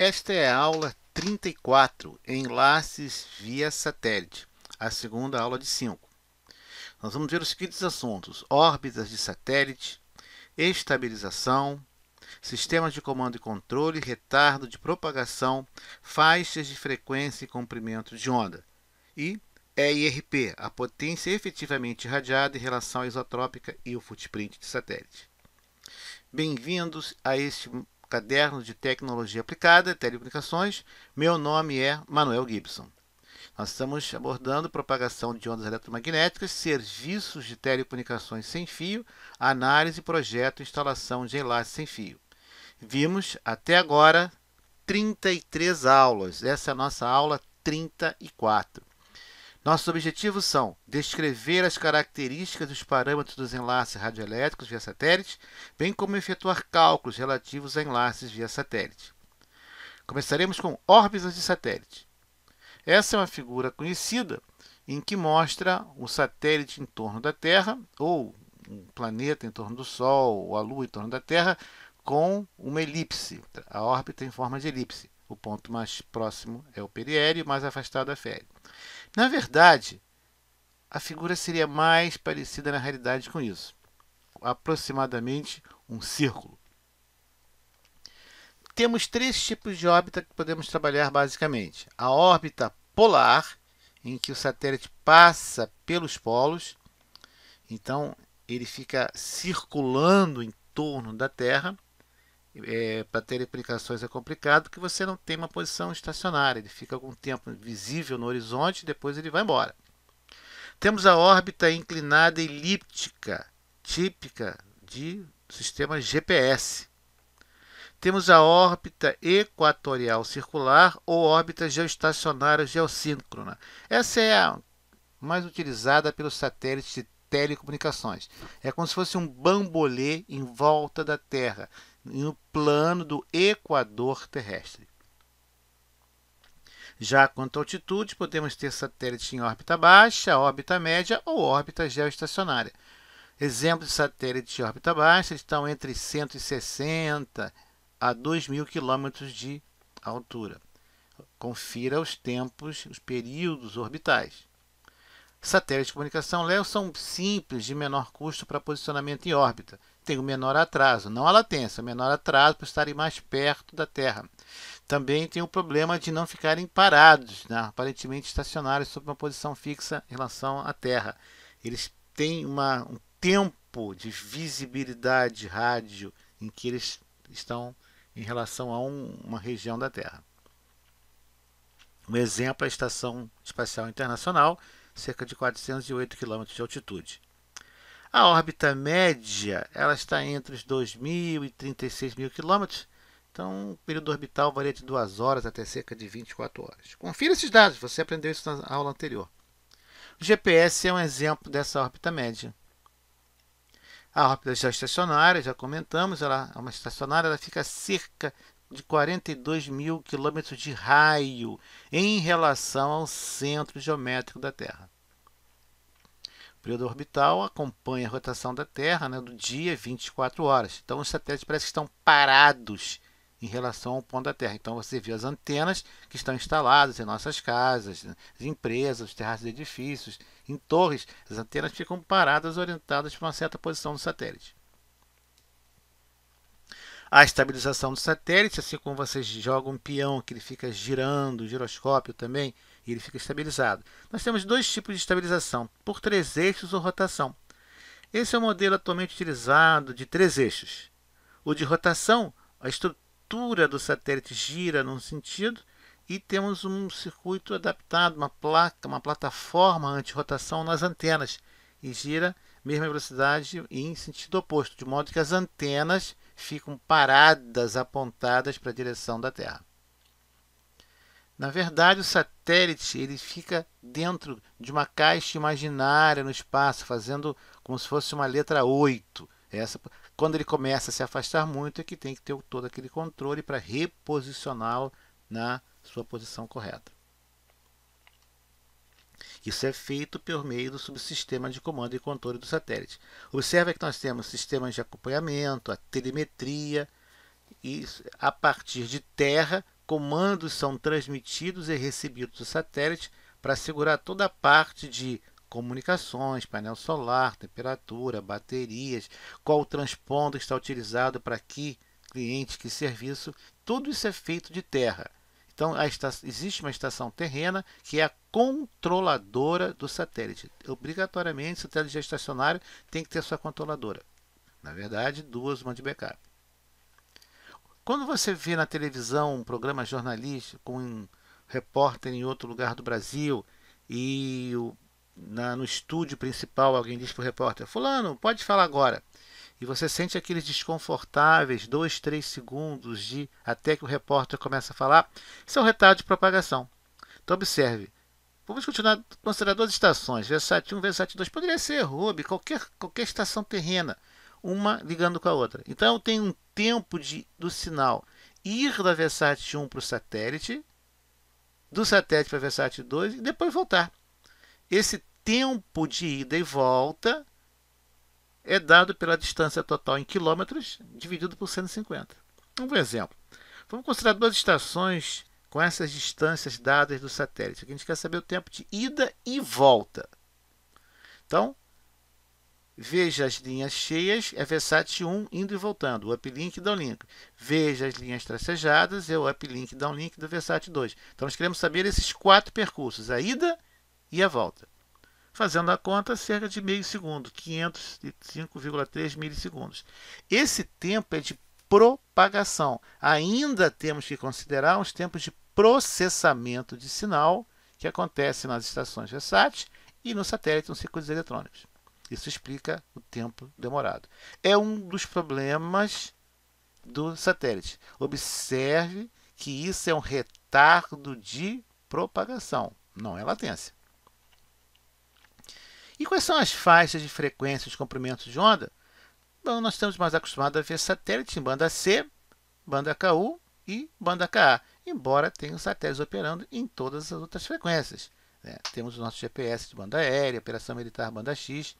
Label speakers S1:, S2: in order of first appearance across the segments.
S1: Esta é a aula 34, Enlaces via satélite, a segunda aula de 5. Nós vamos ver os seguintes assuntos: órbitas de satélite, estabilização, sistemas de comando e controle, retardo de propagação, faixas de frequência e comprimento de onda, e EIRP, a potência efetivamente irradiada em relação à isotrópica e o footprint de satélite. Bem-vindos a este caderno de tecnologia aplicada, telecomunicações. Meu nome é Manuel Gibson. Nós estamos abordando propagação de ondas eletromagnéticas, serviços de telecomunicações sem fio, análise, projeto e instalação de enlaces sem fio. Vimos até agora 33 aulas. Essa é a nossa aula 34. Nossos objetivos são descrever as características e os parâmetros dos enlaces radioelétricos via satélite, bem como efetuar cálculos relativos a enlaces via satélite. Começaremos com órbitas de satélite. Essa é uma figura conhecida em que mostra o satélite em torno da Terra, ou um planeta em torno do Sol, ou a Lua em torno da Terra, com uma elipse, a órbita em forma de elipse. O ponto mais próximo é o periélio, mais afastado é o afélio. Na verdade, a figura seria mais parecida na realidade com isso, aproximadamente um círculo. Temos três tipos de órbita que podemos trabalhar basicamente. A órbita polar, em que o satélite passa pelos polos, então ele fica circulando em torno da Terra. Para telecomunicações é complicado porque você não tem uma posição estacionária, ele fica algum tempo visível no horizonte e depois ele vai embora. Temos a órbita inclinada elíptica, típica de sistemas GPS. Temos a órbita equatorial circular ou órbita geoestacionária geossíncrona. Essa é a mais utilizada pelos satélites de telecomunicações. É como se fosse um bambolê em volta da Terra, no plano do equador terrestre. Já quanto à altitude, podemos ter satélites em órbita baixa, órbita média ou órbita geoestacionária. Exemplos de satélites de órbita baixa estão entre 160 a 2.000 km de altura. Confira os tempos, os períodos orbitais. Satélites de comunicação LEO são simples, de menor custo para posicionamento em órbita. Tem o menor atraso, não a latência, o menor atraso para estarem mais perto da Terra. Também tem o problema de não ficarem parados, né, aparentemente estacionários sob uma posição fixa em relação à Terra. Eles têm um tempo de visibilidade rádio em que eles estão em relação a uma região da Terra. Um exemplo é a Estação Espacial Internacional, cerca de 408 km de altitude. A órbita média ela está entre os 2.000 e 36.000 km, então o período orbital varia de 2 horas até cerca de 24 horas. Confira esses dados, você aprendeu isso na aula anterior. O GPS é um exemplo dessa órbita média. A órbita geoestacionária, já comentamos, ela é uma estacionária, ela fica a cerca de 42.000 km de raio em relação ao centro geométrico da Terra. O período orbital acompanha a rotação da Terra, né, do dia 24 horas. Então, os satélites parecem que estão parados em relação ao ponto da Terra. Então, você vê as antenas que estão instaladas em nossas casas, as empresas, os terraços de edifícios, em torres. As antenas ficam paradas, orientadas para uma certa posição do satélite. A estabilização do satélite, assim como você joga um peão que ele fica girando, o giroscópio também, e ele fica estabilizado. Nós temos dois tipos de estabilização, por 3 eixos ou rotação. Esse é o modelo atualmente utilizado de 3 eixos. O de rotação, a estrutura do satélite gira num sentido e temos um circuito adaptado, uma plataforma anti-rotação nas antenas e gira mesma velocidade e em sentido oposto, de modo que as antenas ficam paradas, apontadas para a direção da Terra. Na verdade, o satélite ele fica dentro de uma caixa imaginária no espaço, fazendo como se fosse uma letra 8. Quando ele começa a se afastar muito, é que tem que ter todo aquele controle para reposicioná-lo na sua posição correta. Isso é feito por meio do subsistema de comando e controle do satélite. Observe que nós temos sistemas de acompanhamento, a telemetria, e a partir de terra comandos são transmitidos e recebidos do satélite para assegurar toda a parte de comunicações, painel solar, temperatura, baterias, qual transponder está utilizado para que cliente, que serviço, tudo isso é feito de terra. Então, existe uma estação terrena que é a controladora do satélite. Obrigatoriamente, o satélite geoestacionário tem que ter sua controladora. Na verdade, duas, uma de backup. Quando você vê na televisão um programa jornalístico com um repórter em outro lugar do Brasil e no estúdio principal alguém diz para o repórter: fulano, pode falar agora. E você sente aqueles desconfortáveis 2, 3 segundos até que o repórter começa a falar. Isso é um retardo de propagação. Então observe. Vamos continuar considerando duas estações, VSAT 1 e VSAT 2. Poderia ser Hub, qualquer estação terrena, uma ligando com a outra. Então tem um tempo do sinal ir da VSAT 1 para o satélite, do satélite para a VSAT 2 e depois voltar. Esse tempo de ida e volta é dado pela distância total em quilômetros dividido por 150. Um exemplo. Vamos considerar duas estações com essas distâncias dadas do satélite. Aqui a gente quer saber o tempo de ida e volta. Então, veja as linhas cheias, é VSAT 1 indo e voltando, o uplink e downlink. Veja as linhas tracejadas, é o uplink e downlink do VSAT 2. Então, nós queremos saber esses 4 percursos, a ida e a volta. Fazendo a conta, cerca de meio segundo, 505,3 milissegundos. Esse tempo é de propagação. Ainda temos que considerar os tempos de processamento de sinal que acontece nas estações VSAT e no satélite nos circuitos eletrônicos. Isso explica o tempo demorado. É um dos problemas do satélite. Observe que isso é um retardo de propagação, não é latência. E quais são as faixas de frequência de comprimentos de onda? Bom, nós estamos mais acostumados a ver satélite em banda C, banda KU e banda KA, embora tenham satélites operando em todas as outras frequências. Temos o nosso GPS de banda aérea, operação militar banda X,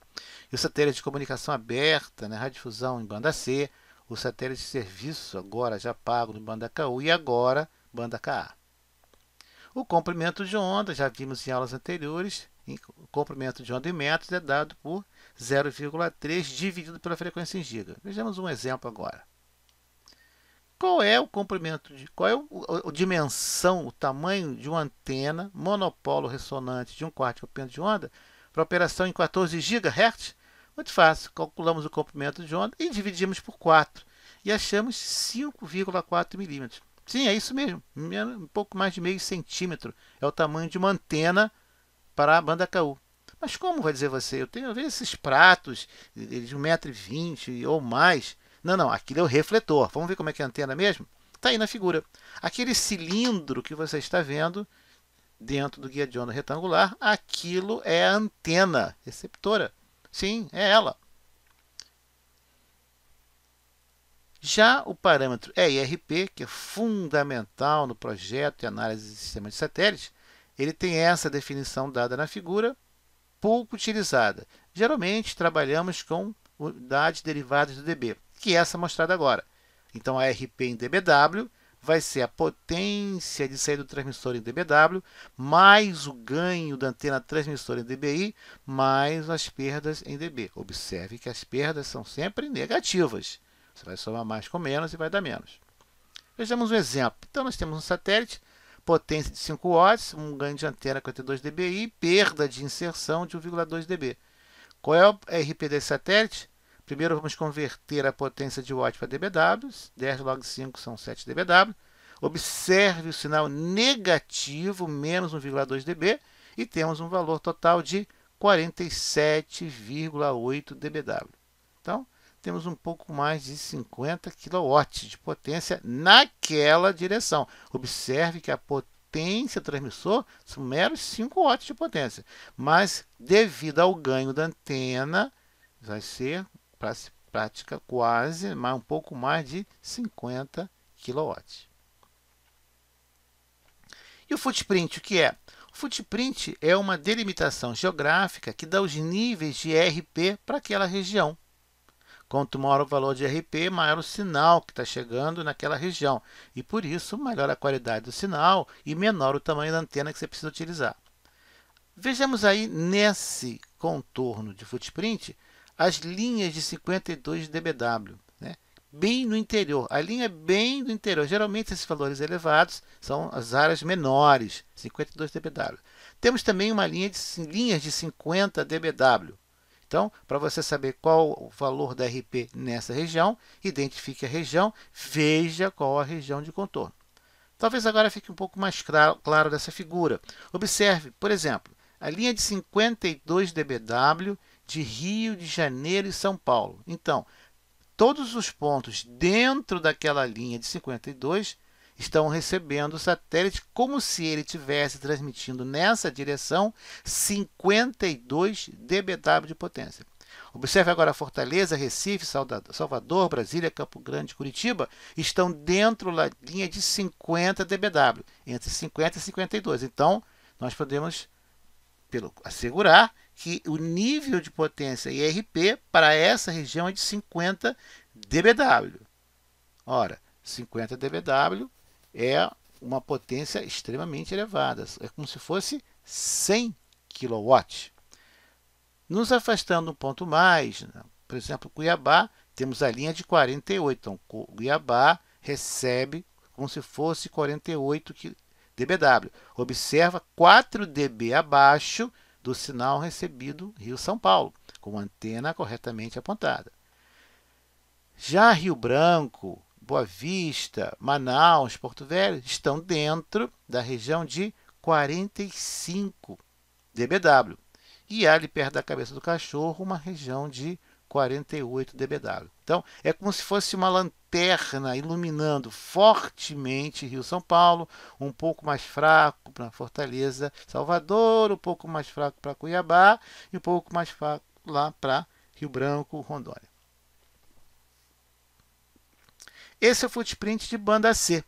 S1: e o satélite de comunicação aberta, radiodifusão em banda C, o satélite de serviço agora já pago em banda KU e agora banda KA. O comprimento de onda, já vimos em aulas anteriores, o comprimento de onda em metros é dado por 0,3 dividido pela frequência em giga. Vejamos um exemplo agora. Qual é o comprimento, qual é a dimensão, o tamanho de uma antena monopolo ressonante de 1/4 comprimento de onda para operação em 14 GHz? Muito fácil, calculamos o comprimento de onda e dividimos por 4 e achamos 5,4 milímetros. Sim, é isso mesmo, um pouco mais de meio centímetro é o tamanho de uma antena para a banda KU. Mas como vai dizer você? Eu tenho esses pratos de 1,20 m ou mais. Não, aquilo é o refletor. Vamos ver como é que é a antena mesmo? Está aí na figura. Aquele cilindro que você está vendo dentro do guia de onda retangular, aquilo é a antena receptora. Sim, é ela. Já o parâmetro EIRP, que é fundamental no projeto e análise de sistemas de satélites, ele tem essa definição dada na figura, pouco utilizada. Geralmente trabalhamos com unidades derivadas do dB, que é essa mostrada agora. Então a RP em dBW vai ser a potência de saída do transmissor em dBW, mais o ganho da antena transmissora em dBi, mais as perdas em dB. Observe que as perdas são sempre negativas. Você vai somar mais com menos e vai dar menos. Vejamos um exemplo. Então nós temos um satélite, potência de 5 watts, um ganho de antena 42 dBi, perda de inserção de 1,2 dB. Qual é o RP desse satélite? Primeiro vamos converter a potência de watt para dBW, 10 log 5 são 7 dBW. Observe o sinal negativo, menos 1,2 dB, e temos um valor total de 47,8 dBW. Então, temos um pouco mais de 50 kW de potência naquela direção. Observe que a potência do transmissor são meros 5 watts de potência, mas devido ao ganho da antena, vai ser prática quase, um pouco mais de 50 kW. E o footprint, o que é? O footprint é uma delimitação geográfica que dá os níveis de RP para aquela região. Quanto maior o valor de RP, maior o sinal que está chegando naquela região. E por isso, maior a qualidade do sinal e menor o tamanho da antena que você precisa utilizar. Vejamos aí nesse contorno de footprint as linhas de 52 dBW, né? Bem no interior. A linha é bem do interior. Geralmente esses valores elevados são as áreas menores, 52 dBW. Temos também uma linha de linhas de 50 dBW. Então, para você saber qual o valor da RP nessa região, identifique a região, veja qual a região de contorno. Talvez agora fique um pouco mais claro dessa figura. Observe, por exemplo, a linha de 52 dBW de Rio de Janeiro e São Paulo. Então, todos os pontos dentro daquela linha de 52 estão recebendo o satélite como se ele estivesse transmitindo nessa direção 52 dBW de potência. Observe agora Fortaleza, Recife, Salvador, Brasília, Campo Grande, Curitiba estão dentro da linha de 50 dBW, entre 50 e 52. Então, nós podemos assegurar que o nível de potência IRP para essa região é de 50 dBW. Ora, 50 dBW é uma potência extremamente elevada, é como se fosse 100 kW. Nos afastando um ponto mais, por exemplo, Cuiabá, temos a linha de 48. Então, Cuiabá recebe como se fosse 48 dBW. Observa 4 dB abaixo do sinal recebido Rio-São Paulo, com a antena corretamente apontada. Já Rio Branco, Boa Vista, Manaus, Porto Velho estão dentro da região de 45 dBW. E ali perto da cabeça do cachorro, uma região de 48 dBW. Então, é como se fosse uma lanterna iluminando fortemente Rio-São Paulo, um pouco mais fraco para Fortaleza, Salvador, um pouco mais fraco para Cuiabá e um pouco mais fraco lá para Rio Branco, Rondônia. Esse é o footprint de banda C.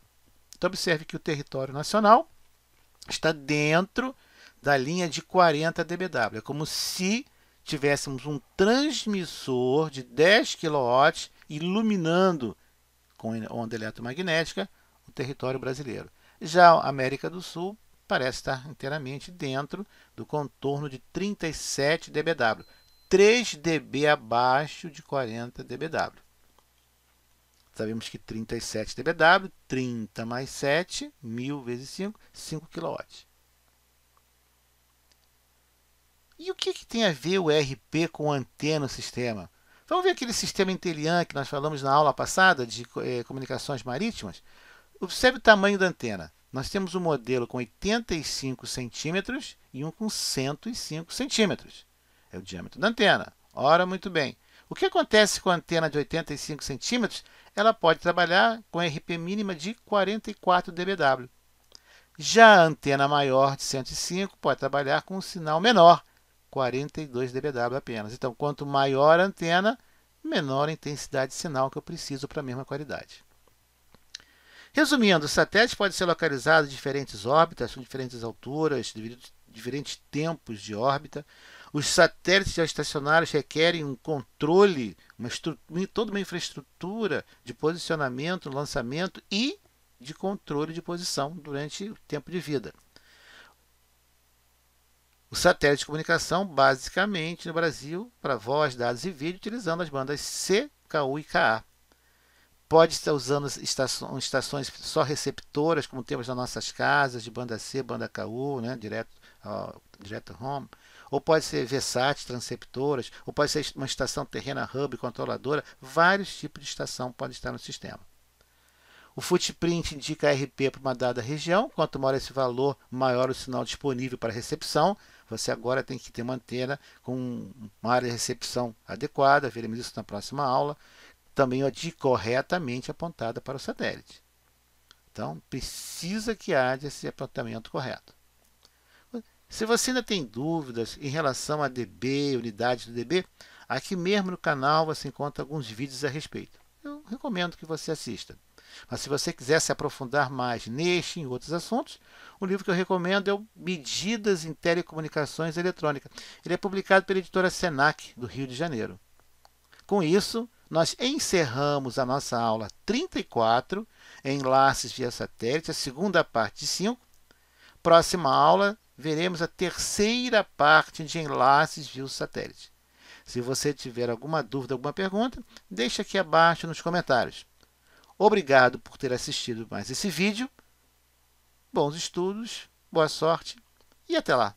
S1: Então, observe que o território nacional está dentro da linha de 40 dBW. É como se tivéssemos um transmissor de 10 kW iluminando com onda eletromagnética o território brasileiro. Já a América do Sul parece estar inteiramente dentro do contorno de 37 dBW, 3 dB abaixo de 40 dBW. Sabemos que 37 dBW, 30 mais 7, 1000 vezes 5, 5 kW. E o que tem a ver o RP com antena no sistema? Vamos ver aquele sistema Intelian que nós falamos na aula passada de comunicações marítimas? Observe o tamanho da antena. Nós temos um modelo com 85 centímetros e um com 105 centímetros. É o diâmetro da antena. Ora, muito bem. O que acontece com a antena de 85 centímetros? Ela pode trabalhar com RP mínima de 44 dBW. Já a antena maior de 105 pode trabalhar com um sinal menor, 42 dBW apenas. Então, quanto maior a antena, menor a intensidade de sinal que eu preciso para a mesma qualidade. Resumindo, o satélite pode ser localizado em diferentes órbitas, com diferentes alturas, diferentes tempos de órbita. Os satélites geoestacionários requerem um controle, toda uma infraestrutura de posicionamento, lançamento e de controle de posição durante o tempo de vida. O satélite de comunicação, basicamente, no Brasil, para voz, dados e vídeo, utilizando as bandas C, KU e KA. Pode estar usando estações só receptoras, como temos nas nossas casas, de banda C, banda KU, né, direto home. Ou pode ser VSAT, transceptoras, ou pode ser uma estação terrena hub, controladora. Vários tipos de estação podem estar no sistema. O footprint indica RP para uma dada região. Quanto maior esse valor, maior o sinal disponível para recepção. Você agora tem que ter uma antena com uma área de recepção adequada. Veremos isso na próxima aula. Também corretamente apontada para o satélite. Então, precisa que haja esse apontamento correto. Se você ainda tem dúvidas em relação a dB, unidades do dB, aqui mesmo no canal você encontra alguns vídeos a respeito. Eu recomendo que você assista. Mas se você quiser se aprofundar mais neste e em outros assuntos, o livro que eu recomendo é o Medidas em Telecomunicações Eletrônicas. Ele é publicado pela editora Senac, do Rio de Janeiro. Com isso, nós encerramos a nossa aula 34, enlaces via satélite, a segunda parte de 5. Próxima aula, veremos a terceira parte de enlaces via satélite. Se você tiver alguma dúvida, alguma pergunta, deixe aqui abaixo nos comentários. Obrigado por ter assistido mais esse vídeo. Bons estudos, boa sorte e até lá!